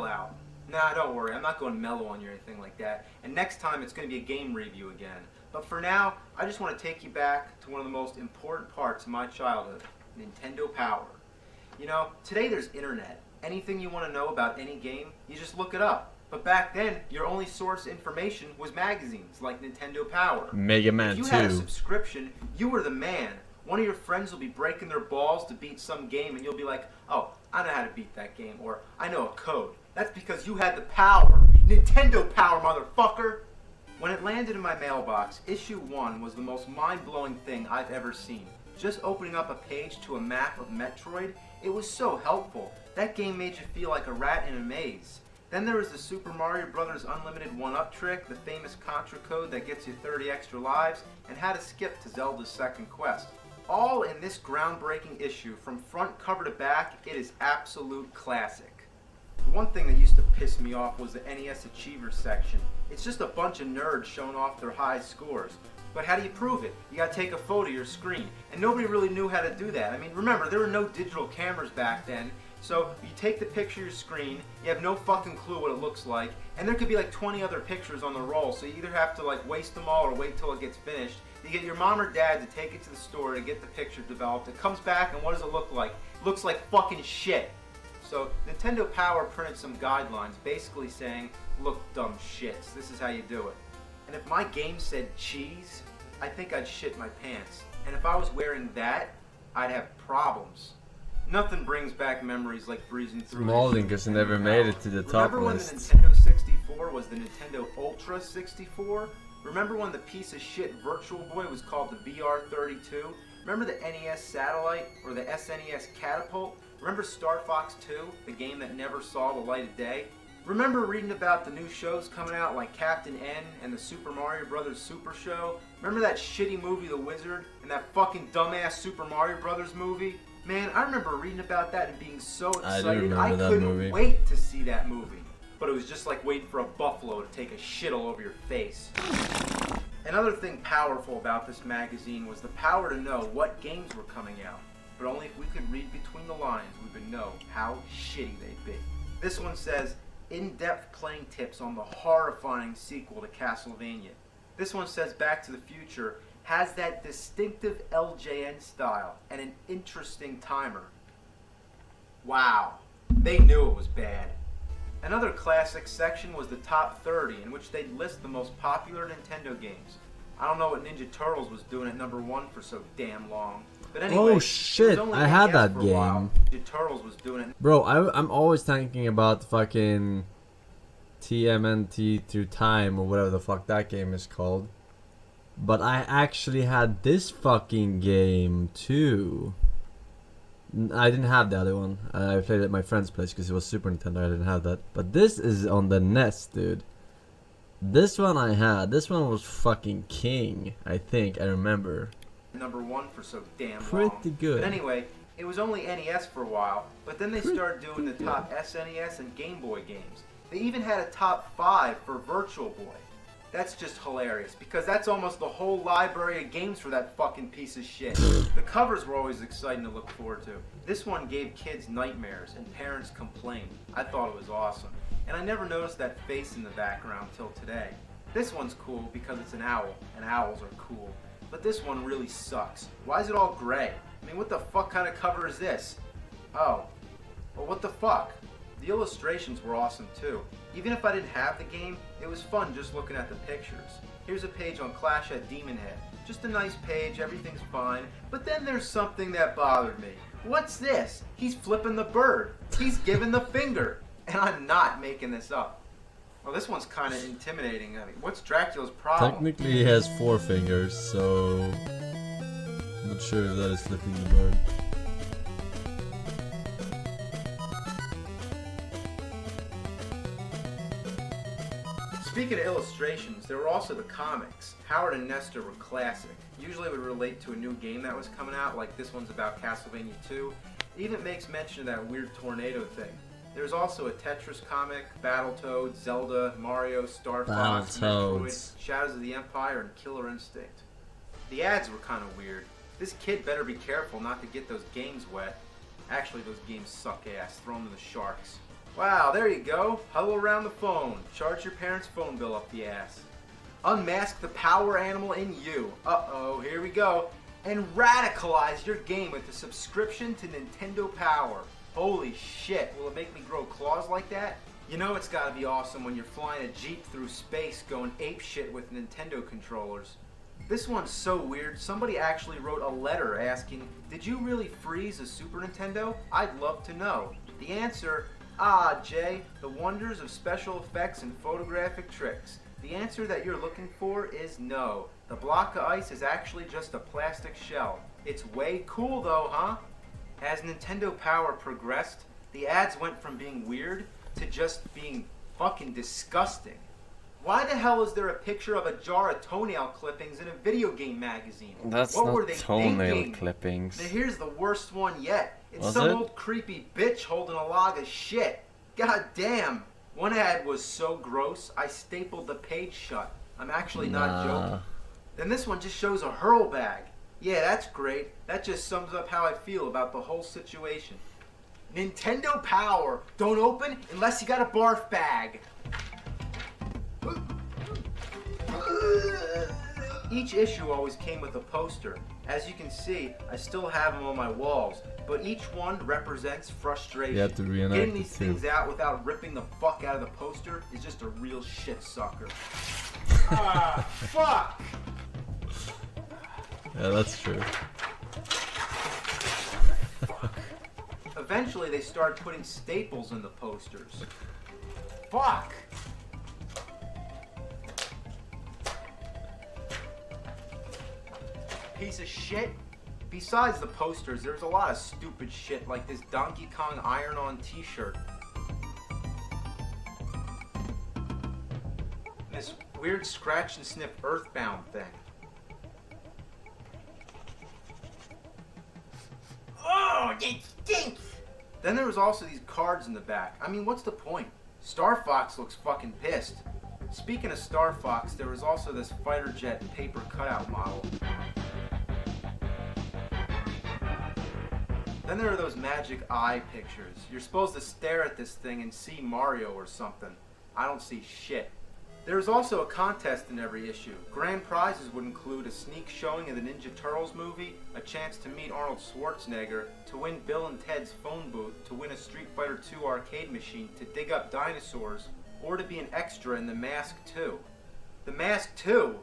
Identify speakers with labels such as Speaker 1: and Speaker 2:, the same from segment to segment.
Speaker 1: out. Nah, don't worry, I'm not going mellow on you or anything like that. And next time it's going to be a game review again. But for now, I just want to take you back to one of the most important parts of my childhood, Nintendo Power. You know, today there's internet. Anything you want to know about any game, you just look it up. But back then, your only source of information was magazines like Nintendo Power.
Speaker 2: Mega Man 2.
Speaker 1: If you had a subscription, you were the man. One of your friends will be breaking their balls to beat some game and you'll be like, oh, I know how to beat that game, or I know a code. That's because you had the power. Nintendo Power, motherfucker! When it landed in my mailbox, issue 1 was the most mind-blowing thing I've ever seen. Just opening up a page to a map of Metroid, it was so helpful. That game made you feel like a rat in a maze. Then there was the Super Mario Bros. Unlimited 1-up trick, the famous Contra code that gets you 30 extra lives, and how to skip to Zelda's second quest. All in this groundbreaking issue, from front cover to back, it is absolute classic. One thing that used to piss me off was the NES Achievers section. It's just a bunch of nerds showing off their high scores. But how do you prove it? You gotta take a photo of your screen. And nobody really knew how to do that. I mean, remember, there were no digital cameras back then. So you take the picture of your screen, you have no fucking clue what it looks like, and there could be like 20 other pictures on the roll, so you either have to like waste them all or wait till it gets finished. You get your mom or dad to take it to the store to get the picture developed. It comes back, and what does it look like? It looks like fucking shit. So Nintendo Power printed some guidelines basically saying, look, dumb shits, this is how you do it. And if my game said cheese, I think I'd shit my pants. And if I was wearing that, I'd have problems. Nothing brings back memories like breezing through.
Speaker 2: Maulding because it never made it to the top
Speaker 1: Remember when
Speaker 2: list.
Speaker 1: the Nintendo 64 was the Nintendo Ultra 64? Remember when the piece of shit Virtual Boy was called the VR32? Remember the NES Satellite or the SNES Catapult? Remember Star Fox 2, the game that never saw the light of day? Remember reading about the new shows coming out like Captain N and the Super Mario Bros. Super Show? Remember that shitty movie The Wizard and that fucking dumbass Super Mario Bros. Movie? Man, I remember reading about that and being so excited. I couldn't wait to see that movie. But it was just like waiting for a buffalo to take a shit all over your face. Another thing powerful about this magazine was the power to know what games were coming out. But only if we could read between the lines, we would know how shitty they'd be. This one says, in-depth playing tips on the horrifying sequel to Castlevania. This one says Back to the Future has that distinctive LJN style and an interesting timer. Wow, they knew it was bad. Another classic section was the top 30, in which they'd list the most popular Nintendo games. I don't know what Ninja Turtles was doing at number 1 for so damn long. But anyway,
Speaker 2: oh shit, I had that game.
Speaker 1: Ninja Turtles was doing it.
Speaker 2: Bro, I'm always thinking about fucking TMNT Through Time or whatever the fuck that game is called. But I actually had this fucking game too. I didn't have the other one. I played it at my friend's place because it was Super Nintendo. I didn't have that. But this is on the NES, dude. This one I had. This one was fucking king, I think. I remember.
Speaker 1: Number 1 for so damn long.
Speaker 2: Pretty good.
Speaker 1: But anyway, it was only NES for a while, but then they started doing the top SNES and Game Boy games. They even had a top 5 for Virtual Boy. That's just hilarious, because that's almost the whole library of games for that fucking piece of shit. The covers were always exciting to look forward to. This one gave kids nightmares, and parents complained. I thought it was awesome. And I never noticed that face in the background till today. This one's cool because it's an owl, and owls are cool. But this one really sucks. Why is it all gray? I mean, what the fuck kind of cover is this? Oh. Well, what the fuck? The illustrations were awesome too. Even if I didn't have the game, it was fun just looking at the pictures. Here's a page on Clash at Demon Head. Just a nice page, everything's fine. But then there's something that bothered me. What's this? He's flipping the bird. He's giving the finger. And I'm not making this up. Well, this one's kind of intimidating. I mean, what's Dracula's problem?
Speaker 2: Technically he has 4 fingers, so I'm not sure if that is flipping the bird.
Speaker 1: Speaking of illustrations, there were also the comics. Howard and Nestor were classic. Usually would relate to a new game that was coming out, like this one's about Castlevania 2. It even makes mention of that weird tornado thing. There's also a Tetris comic, Battletoads, Zelda, Mario, Star Fox, Metroid, Shadows of the Empire, and Killer Instinct. The ads were kind of weird. This kid better be careful not to get those games wet. Actually, those games suck ass. Throw them to the sharks. Wow, there you go. Huddle around the phone. Charge your parents' phone bill up the ass. Unmask the power animal in you. Uh-oh, here we go. And radicalize your game with a subscription to Nintendo Power. Holy shit, will it make me grow claws like that? You know it's gotta be awesome when you're flying a Jeep through space going apeshit with Nintendo controllers. This one's so weird, somebody actually wrote a letter asking, did you really freeze a Super Nintendo? I'd love to know. The answer, Jay, the wonders of special effects and photographic tricks. The answer that you're looking for is no. The block of ice is actually just a plastic shell. It's way cool though, huh? As Nintendo Power progressed, the ads went from being weird to just being fucking disgusting. Why the hell is there a picture of a jar of toenail clippings in a video game magazine?
Speaker 2: That's
Speaker 1: what
Speaker 2: not
Speaker 1: were they
Speaker 2: toenail
Speaker 1: thinking?
Speaker 2: clippings.
Speaker 1: Now here's the worst one yet. It's
Speaker 2: Was
Speaker 1: some
Speaker 2: it?
Speaker 1: old creepy bitch holding a log of shit. God damn. One ad was so gross, I stapled the page shut. I'm actually not joking. Then this one just shows a hurl bag. Yeah, that's great. That just sums up how I feel about the whole situation. Nintendo Power. Don't open unless you got a barf bag. Each issue always came with a poster. As you can see, I still have them on my walls, but each one represents frustration.
Speaker 2: You have to reenact
Speaker 1: Getting
Speaker 2: it
Speaker 1: these
Speaker 2: too.
Speaker 1: things out without ripping the fuck out of the poster is just a real shit sucker. Fuck!
Speaker 2: Yeah, that's true.
Speaker 1: Eventually they started putting staples in the posters. Fuck! Piece of shit. Besides the posters, there's a lot of stupid shit like this Donkey Kong iron-on t-shirt. This weird scratch and sniff Earthbound thing. Oh, it stinks! Then there was also these cards in the back. I mean, what's the point? Star Fox looks fucking pissed. Speaking of Star Fox, there was also this fighter jet paper cutout model. Then there are those magic eye pictures. You're supposed to stare at this thing and see Mario or something. I don't see shit. There's also a contest in every issue. Grand prizes would include a sneak showing of the Ninja Turtles movie, a chance to meet Arnold Schwarzenegger, to win Bill and Ted's phone booth, to win a Street Fighter II arcade machine, to dig up dinosaurs, or to be an extra in The Mask 2. The Mask 2?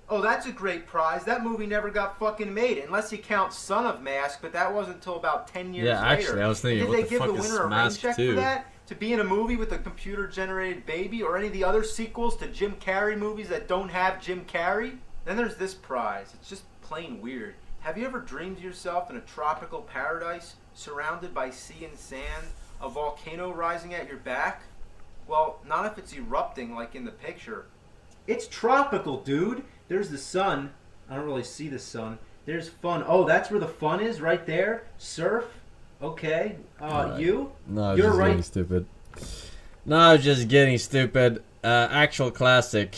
Speaker 1: Oh, that's a great prize. That movie never got fucking made, unless you count Son of Mask, but that wasn't until about 10 years later.
Speaker 2: Yeah, actually, I was thinking,
Speaker 1: Did
Speaker 2: what
Speaker 1: they
Speaker 2: the
Speaker 1: give
Speaker 2: fuck
Speaker 1: the
Speaker 2: is
Speaker 1: winner a rain
Speaker 2: Mask
Speaker 1: check
Speaker 2: 2?
Speaker 1: for that? To be in a movie with a computer-generated baby, or any of the other sequels to Jim Carrey movies that don't have Jim Carrey? Then there's this prize. It's just plain weird. Have you ever dreamed yourself in a tropical paradise, surrounded by sea and sand, a volcano rising at your back? Well, not if it's erupting like in the picture. It's tropical, dude. There's the sun. I don't really see the sun. There's fun. Oh, that's where the fun is, right there. Surf. Okay. You?
Speaker 2: No,
Speaker 1: You're
Speaker 2: just
Speaker 1: right.
Speaker 2: getting stupid. No, just getting stupid. Actual classic.